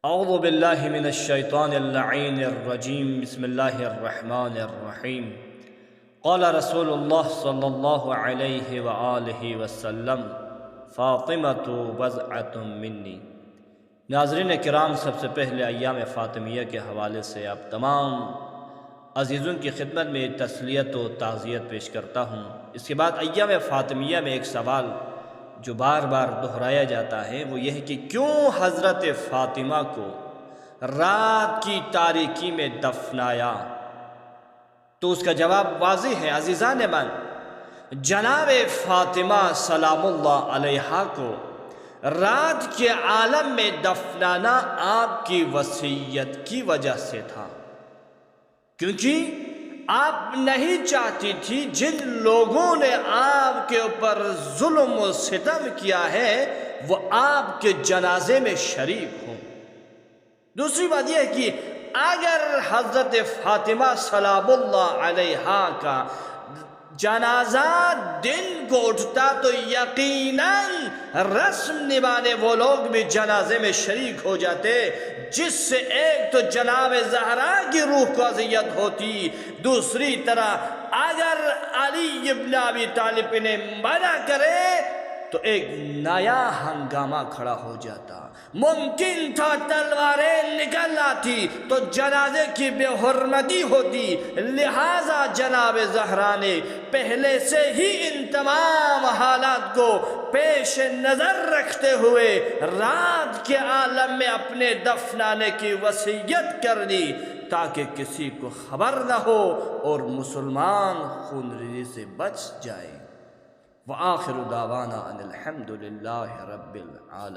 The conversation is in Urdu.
اعوذ باللہ من الشیطان اللعین الرجیم بسم اللہ الرحمن الرحیم قال رسول اللہ صلی اللہ علیہ وآلہ وسلم فاطمۃ بضعۃ منی۔ ناظرین کرام، سب سے پہلے ایام فاطمیہ کے حوالے سے آپ تمام عزیزوں کی خدمت میں تسلیت و تعزیت پیش کرتا ہوں۔ اس کے بعد ایام فاطمیہ میں ایک سوال جو بار بار دہرایا جاتا ہے وہ یہ ہے کہ کیوں حضرت فاطمہ کو رات کی تاریکی میں دفنایا؟ تو اس کا جواب واضح ہے عزیزان من۔ جناب فاطمہ سلام اللہ علیہا کو رات کے عالم میں دفنانا آپ کی وصیت کی وجہ سے تھا، کیونکہ آپ نہیں چاہتی تھی جن لوگوں نے آپ کے اوپر ظلم و ستم کیا ہے وہ آپ کے جنازے میں شریک ہوں۔ دوسری بات یہ ہے کہ اگر حضرت فاطمہ سلام اللہ علیہا کا جنازہ دن کو اٹھتا تو یقیناً رسم نبھانے وہ لوگ بھی جنازے میں شریک ہو جاتے، جس سے ایک تو جناب زہرا کی روح کو اذیت ہوتی، دوسری طرح اگر علی ابن ابی طالب نے منع کرے تو ایک نیا ہنگامہ کھڑا ہو جاتا، ممکن تھا تلواریں نکل آتی تو جنازے کی بے حرمتی ہوتی۔ لہٰذا جناب زہرا نے پہلے سے ہی ان تمام حالات کو پیش نظر رکھتے ہوئے رات کے عالم میں اپنے دفنانے کی وصیت کر دی تاکہ کسی کو خبر نہ ہو اور مسلمان خونریزی سے بچ جائے۔ وآخر دعوانا ان الحمد للہ رب العالمین۔